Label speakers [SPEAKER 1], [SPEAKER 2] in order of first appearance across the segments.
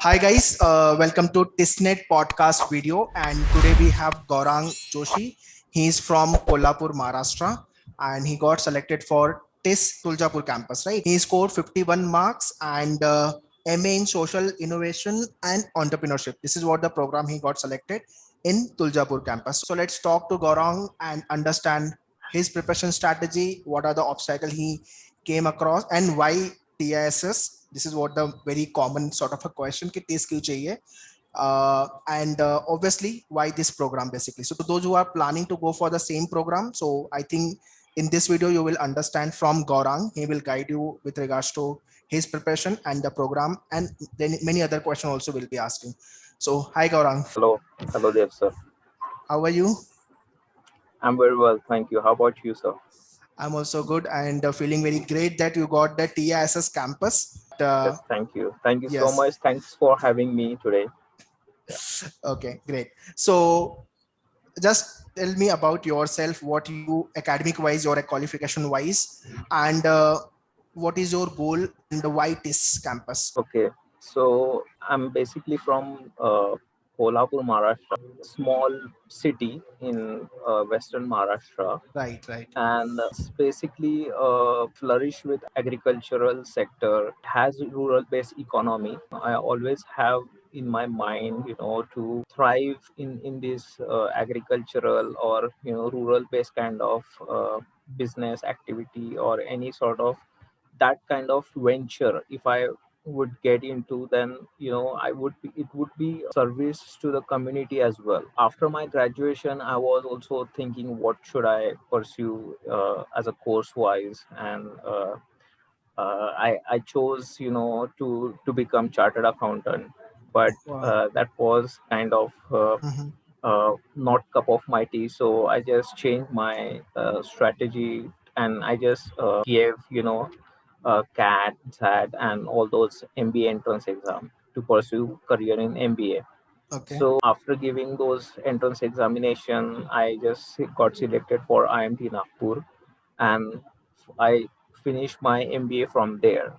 [SPEAKER 1] Hi guys, welcome to TISNET podcast video. And today we have Gaurang Joshi. He's from Kolhapur, Maharashtra, and he got selected for TIS Tuljapur campus. Right? He scored 51 marks and MA in Social Innovation and Entrepreneurship. This is what the program he got selected in Tuljapur campus. So let's talk to Gaurang and understand his preparation strategy. What are the obstacles he came across, and why TISS? This is what the very common sort of a question कि TIS क्यों चाहिए, and obviously why this program basically. So those who are planning to go for the same program, so I think in this video you will understand from Gaurang. He will guide you with regards to his preparation and the program, and then many other questions also will be asking. So hi Gaurang,
[SPEAKER 2] Hello there, sir.
[SPEAKER 1] how are you?
[SPEAKER 2] I'm very well, thank you. How about you, sir?
[SPEAKER 1] I'm also good and feeling very great that you got the TISS campus.
[SPEAKER 2] Yes, thank you. Thank you so
[SPEAKER 1] Yes.
[SPEAKER 2] much. Thanks for having me today. Yeah.
[SPEAKER 1] Okay, great. So just tell me about yourself, what you academic wise or qualification wise, and what is your goal and why this campus.
[SPEAKER 2] Okay. So I'm basically from Kolhapur, Maharashtra, small city in western Maharashtra,
[SPEAKER 1] Right, right.
[SPEAKER 2] and it's basically flourish with agricultural sector, has rural based economy. I always have in my mind, to thrive in this agricultural or rural based kind of business activity or any sort of that kind of venture. If I would get into, then it would be service to the community as well. After my graduation, I was also thinking what should I pursue as a course wise, and I chose to become chartered accountant, but
[SPEAKER 1] Wow.
[SPEAKER 2] that was kind of
[SPEAKER 1] Mhm.
[SPEAKER 2] not cup of my tea. So I just changed my strategy, and I just gave CAT, SAT, and all those MBA entrance exam to pursue career in MBA.
[SPEAKER 1] Okay.
[SPEAKER 2] So after giving those entrance examination, I just got selected for IMT Nagpur, and I finished my MBA from there.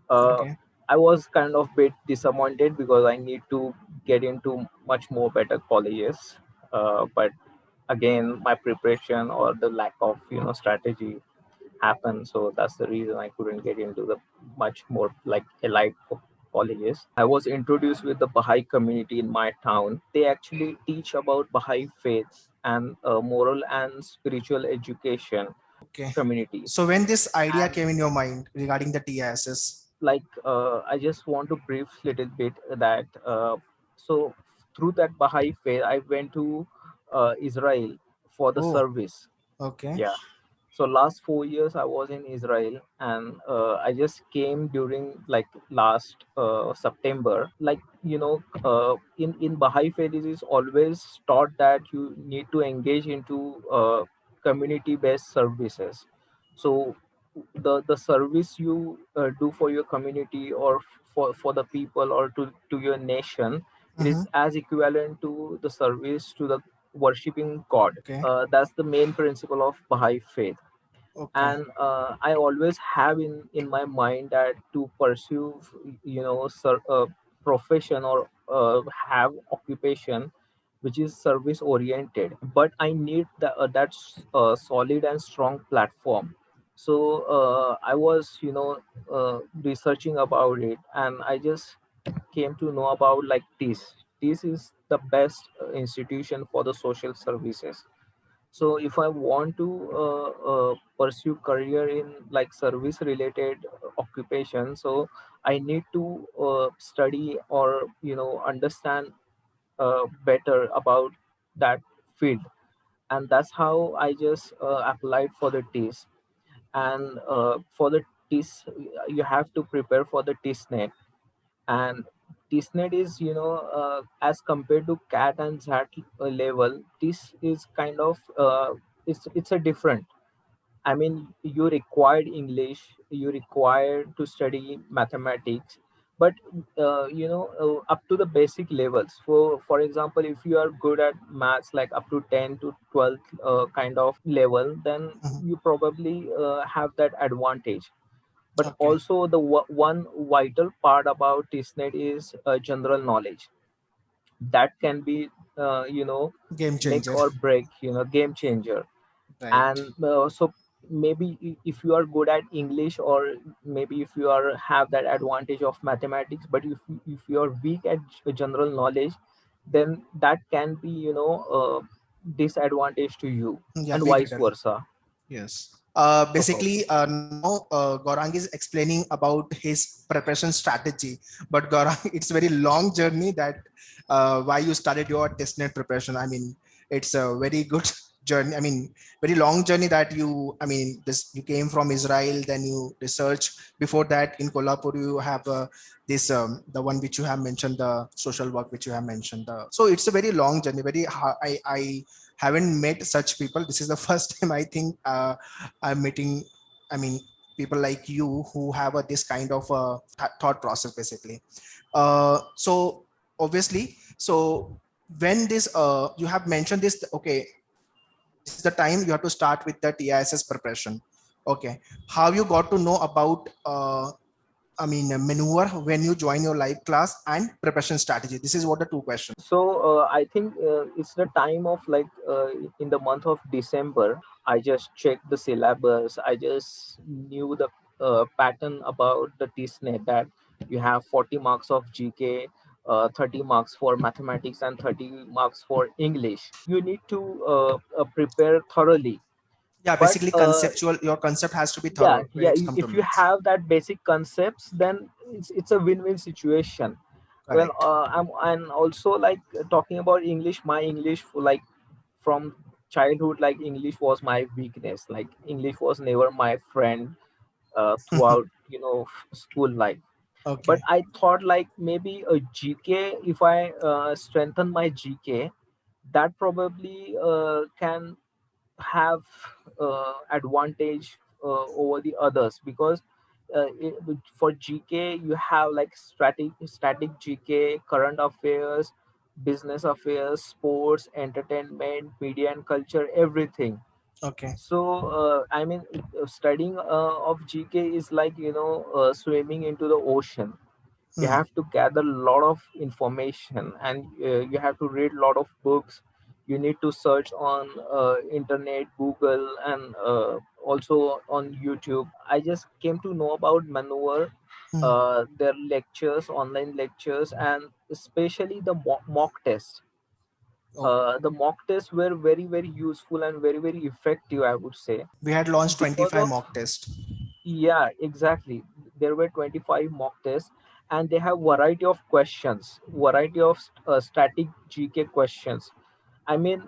[SPEAKER 2] Uh,
[SPEAKER 1] Okay.
[SPEAKER 2] I was kind of bit disappointed because I need to get into much more better colleges. But again, my preparation or the lack of strategy happened, so that's the reason I couldn't get into the much more like elite colleges. I was introduced with the Baha'i community in my town. They actually teach about Baha'i faith and moral and spiritual education
[SPEAKER 1] Okay.
[SPEAKER 2] community.
[SPEAKER 1] So when this idea
[SPEAKER 2] And
[SPEAKER 1] came in your mind regarding the TISS.
[SPEAKER 2] like I just want to brief little bit that so through that Baha'i faith, I went to Israel for the
[SPEAKER 1] Oh,
[SPEAKER 2] service.
[SPEAKER 1] okay.
[SPEAKER 2] Yeah. So last 4 years I was in Israel, and I just came during like last September. Like in Baha'i faith, it is always taught that you need to engage into community-based services. So the service you do for your community or for the people or to your nation, it
[SPEAKER 1] Mm-hmm.
[SPEAKER 2] is as equivalent to the service to the worshiping God.
[SPEAKER 1] Okay.
[SPEAKER 2] That's the main principle of Baha'i faith.
[SPEAKER 1] Okay.
[SPEAKER 2] And I always have in my mind that to pursue profession or have occupation which is service oriented, but I need that solid and strong platform. So I was researching about it, and I just came to know about like this is the best institution for the social services. So if I want to pursue career in like service related occupation, so I need to study or understand better about that field. And that's how I just applied for the TIS. And for the TIS, you have to prepare for the TISnet. And TISnet is as compared to CAT and SAT level, this is kind of it's a different. I mean, you required English, you required to study mathematics, but up to the basic levels. For example, if you are good at maths, like up to 10 to 12 kind of level, then
[SPEAKER 1] Mhm.
[SPEAKER 2] you probably have that advantage. But
[SPEAKER 1] Okay.
[SPEAKER 2] also the one vital part about TISNET is general knowledge. That can be, you know,
[SPEAKER 1] Game
[SPEAKER 2] make
[SPEAKER 1] changer.
[SPEAKER 2] or break, you know, game changer.
[SPEAKER 1] Right.
[SPEAKER 2] And so maybe if you are good at English, or maybe if you are have that advantage of mathematics, but if you are weak at general knowledge, then that can be, you know, disadvantage to you,
[SPEAKER 1] Yeah,
[SPEAKER 2] and
[SPEAKER 1] beat
[SPEAKER 2] vice
[SPEAKER 1] it.
[SPEAKER 2] versa.
[SPEAKER 1] Yes.
[SPEAKER 2] Oh,
[SPEAKER 1] Basically, now Gaurang is explaining about his preparation strategy. But Gaurang, it's a very long journey that why you started your testnet preparation. I mean, it's a very good journey. I mean, very long journey that you. I mean, this you came from Israel, then you research. Before that, in Kolhapur, you have this the one which you have mentioned, the social work which you have mentioned. So it's a very long journey. I haven't met such people. This is the first time I think I'm meeting. I mean, people like you who have this kind of thought process, basically. So obviously, so when this you have mentioned this, okay, this is the time you have to start with the TISS preparation. Okay, how you got to know about I mean, maneuver when you join your live class and preparation strategy? This is what the two questions.
[SPEAKER 2] so I think it's the time of like in the month of December. I just checked the syllabus. I just knew the pattern about the TSNET, that you have 40 marks of GK, 30 marks for mathematics, and 30 marks for English. You need to prepare thoroughly.
[SPEAKER 1] Yeah,
[SPEAKER 2] But
[SPEAKER 1] basically conceptual. Your concept has to be
[SPEAKER 2] yeah,
[SPEAKER 1] thorough when
[SPEAKER 2] yeah,
[SPEAKER 1] it's come to
[SPEAKER 2] if you
[SPEAKER 1] maths.
[SPEAKER 2] have that basic concepts, then it's a win-win situation. Well,
[SPEAKER 1] Correct.
[SPEAKER 2] I'm and also like talking about English. My English, like from childhood, like English was my weakness. Like English was never my friend throughout, you know, school life. But
[SPEAKER 1] Okay.
[SPEAKER 2] I thought like maybe a GK, if I strengthen my GK, that probably can have advantage over the others, because for GK you have like static GK, current affairs, business affairs, sports, entertainment, media and culture, everything.
[SPEAKER 1] Okay.
[SPEAKER 2] So I mean, studying of GK is like, you know, swimming into the ocean. You
[SPEAKER 1] Hmm.
[SPEAKER 2] have to gather a lot of information, and you have to read a lot of books. You need to search on internet, Google, and also on YouTube. I just came to know about maneuver,
[SPEAKER 1] Hmm.
[SPEAKER 2] their lectures, online lectures, and especially the mock test.
[SPEAKER 1] Oh,
[SPEAKER 2] The mock tests were very very useful and very very effective, I would say,
[SPEAKER 1] we had launched
[SPEAKER 2] because
[SPEAKER 1] 25
[SPEAKER 2] of,
[SPEAKER 1] mock test.
[SPEAKER 2] yeah, exactly. There were 25 mock tests, and they have variety of questions, variety of static GK questions. I mean,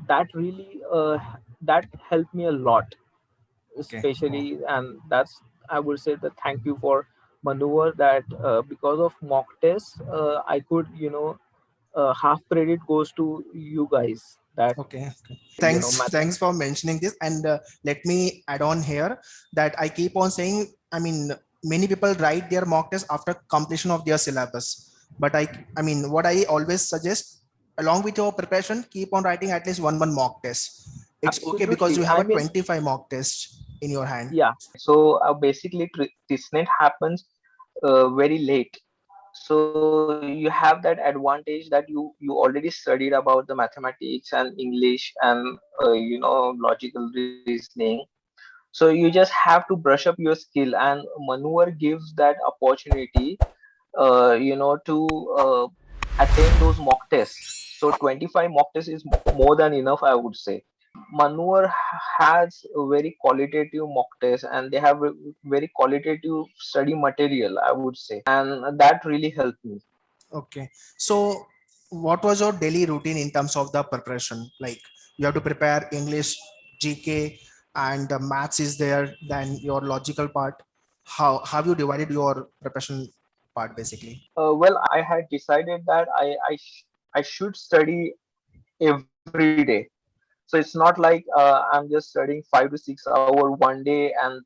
[SPEAKER 2] that really that helped me a lot,
[SPEAKER 1] Okay. Oh,
[SPEAKER 2] especially, and that's, I would say, the thank you for maneuver, that because of mock tests, I could, you know, half credit goes to you guys. That,
[SPEAKER 1] okay. Okay.
[SPEAKER 2] you know,
[SPEAKER 1] Thanks for mentioning this. And let me add on here that I keep on saying. I mean, many people write their mock test after completion of their syllabus. But I mean, what I always suggest, along with your preparation, keep on writing at least one mock test. It's okay because you
[SPEAKER 2] absolutely.
[SPEAKER 1] have
[SPEAKER 2] I
[SPEAKER 1] a
[SPEAKER 2] mean,
[SPEAKER 1] 25 mock test in your hand.
[SPEAKER 2] yeah. So basically, TISNET happens very late. So you have that advantage that you already studied about the mathematics and English and you know, logical reasoning. So you just have to brush up your skill, and maneuver gives that opportunity, you know, to attend those mock tests. So 25 mock tests is more than enough, I would say. Maneuver has a very qualitative mock test, and they have a very qualitative study material, I would say, and that really helped me.
[SPEAKER 1] Okay. So what was your daily routine in terms of the preparation? Like you have to prepare English, GK, and the maths is there, then your logical part. How have you divided your preparation part basically?
[SPEAKER 2] Well, I had decided that I should study every day. So it's not like I'm just studying 5 to 6 hour one day, and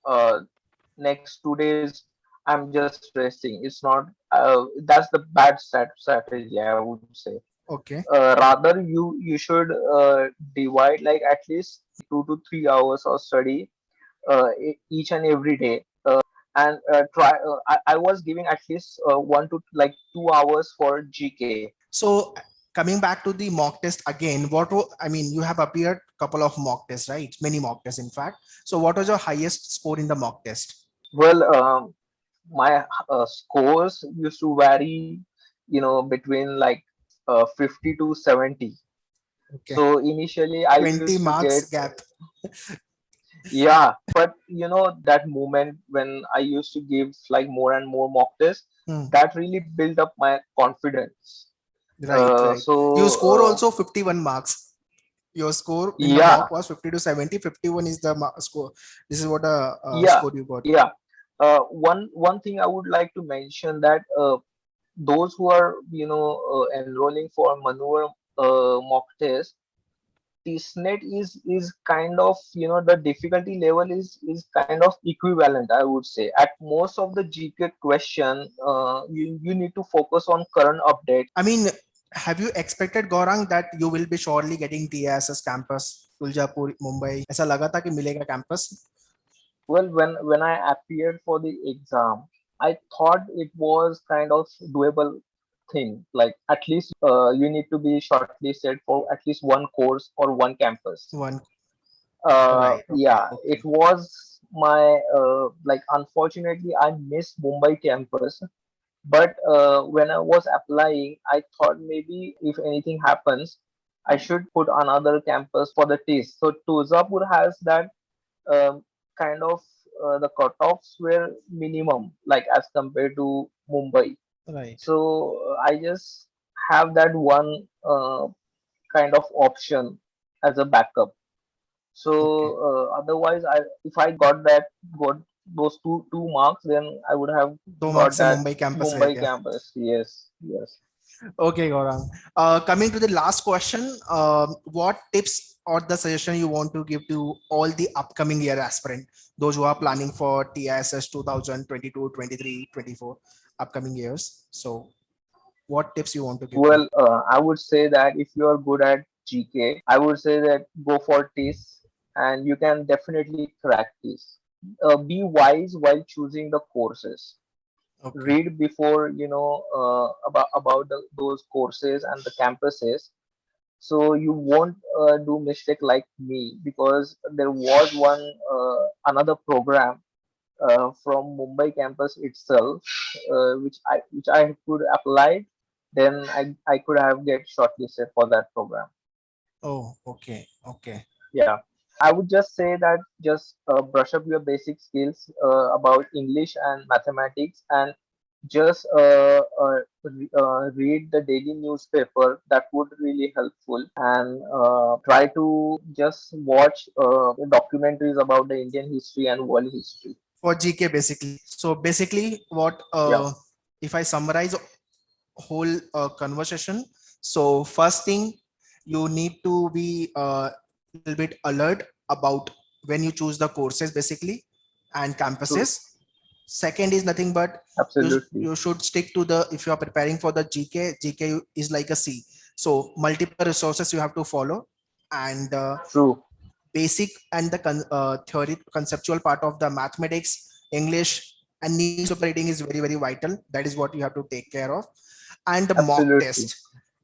[SPEAKER 2] uh, next 2 days I'm just resting. It's not, that's the bad strategy, I would say.
[SPEAKER 1] Okay.
[SPEAKER 2] Rather, you should divide like at least 2 to 3 hours of study each and every day. and try. I was giving at least 1 to 2 hours for GK.
[SPEAKER 1] So coming back to the mock test again, I mean, you have appeared couple of mock tests, right? Many mock tests, in fact. So what was your highest score in the mock test?
[SPEAKER 2] Well, my scores used to vary, between like 50 to 70.
[SPEAKER 1] Okay,
[SPEAKER 2] So initially, I
[SPEAKER 1] 20
[SPEAKER 2] used to get,
[SPEAKER 1] marks gap.
[SPEAKER 2] yeah, but that moment when I used to give like more and more mock tests,
[SPEAKER 1] Hmm.
[SPEAKER 2] that really built up my confidence.
[SPEAKER 1] Right, right.
[SPEAKER 2] So
[SPEAKER 1] You score also 51 marks. Your score in the
[SPEAKER 2] yeah,
[SPEAKER 1] mock was 50 to 70. 51 is the score. This is what a
[SPEAKER 2] yeah,
[SPEAKER 1] score you got.
[SPEAKER 2] yeah. One thing I would like to mention that those who are enrolling for maneuver mock test, TISNET is kind of, the difficulty level is kind of equivalent, I would say. At most of the GK question, you need to focus on current updates.
[SPEAKER 1] I mean, have you expected Gaurang that you will be surely getting TISS campus, Tuljapur, Mumbai? ऐसा लगा था कि मिलेगा campus?
[SPEAKER 2] Well, when I appeared for the exam, I thought it was kind of doable thing. Like at least you need to be shortlisted for at least one course or one campus.
[SPEAKER 1] One. Right. Okay.
[SPEAKER 2] Yeah, it
[SPEAKER 1] Okay.
[SPEAKER 2] was my like unfortunately I missed Mumbai campus, but when I was applying, I thought maybe if anything happens, I should put another campus for the test. So Tuzapur has that um, kind of the cutoffs were minimum, like as compared to Mumbai.
[SPEAKER 1] Right.
[SPEAKER 2] So I just have that one kind of option as a backup. So
[SPEAKER 1] Okay.
[SPEAKER 2] otherwise, I if I got those two marks, then I would have
[SPEAKER 1] 2 marks
[SPEAKER 2] got
[SPEAKER 1] से
[SPEAKER 2] that
[SPEAKER 1] Mumbai campus रह
[SPEAKER 2] Mumbai
[SPEAKER 1] गया.
[SPEAKER 2] campus. Yes, yes.
[SPEAKER 1] Okay, Gaurang. Coming to the last question, what tips or the suggestion you want to give to all the upcoming year aspirant, those who are planning for TISS 2022, 23, 24 upcoming years? So, what tips you want to give them?
[SPEAKER 2] Well, I would say that if you are good at GK, I would say that go for TIS, and you can definitely crack TIS. Be wise while choosing the courses.
[SPEAKER 1] Okay.
[SPEAKER 2] Read before about those courses and the campuses, so you won't do mistake like me, because there was one another program from Mumbai campus itself, which I could apply, then I could have get shortlisted for that program.
[SPEAKER 1] Oh, okay. Okay.
[SPEAKER 2] Yeah, I would just say that just brush up your basic skills about English and mathematics, and just read the daily newspaper. That would really helpful, and try to just watch documentaries about the Indian history and world history.
[SPEAKER 1] For GK, basically. So, basically, what
[SPEAKER 2] Yeah,
[SPEAKER 1] if I summarize whole conversation? So, first thing, you need to be a little bit alert about when you choose the courses, basically, and
[SPEAKER 2] true,
[SPEAKER 1] campuses. Second is nothing but
[SPEAKER 2] absolutely
[SPEAKER 1] you should stick to the, if you are preparing for the GK is like a C. So multiple resources you have to follow, and
[SPEAKER 2] true,
[SPEAKER 1] basic and the theory conceptual part of the mathematics, English, and newspaper reading is very, very vital. That is what you have to take care of. And the
[SPEAKER 2] absolutely,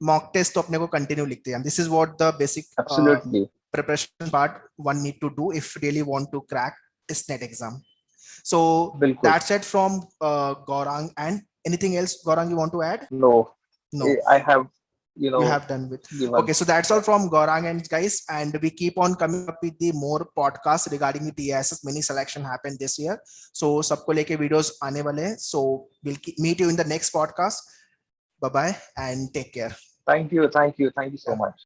[SPEAKER 1] mock test तो अपने को continue लिखते हैं. This is what the basic
[SPEAKER 2] absolutely.
[SPEAKER 1] preparation part one need to do if really want to crack this net exam. So
[SPEAKER 2] Bilkul.
[SPEAKER 1] that's it from Gaurang. And anything else, Gaurang, you want to add?
[SPEAKER 2] No,
[SPEAKER 1] No,
[SPEAKER 2] I have, you
[SPEAKER 1] you
[SPEAKER 2] know,
[SPEAKER 1] have done with.
[SPEAKER 2] given.
[SPEAKER 1] Okay, so that's all from Gaurang and guys. And we keep on coming up with the more podcasts regarding the TISS. Many selection happened this year. So सबको लेके videos आने वाले हैं. So we'll meet you in the next podcast. Bye bye and take care.
[SPEAKER 2] Thank you, thank you, thank you so
[SPEAKER 1] Yeah.
[SPEAKER 2] much.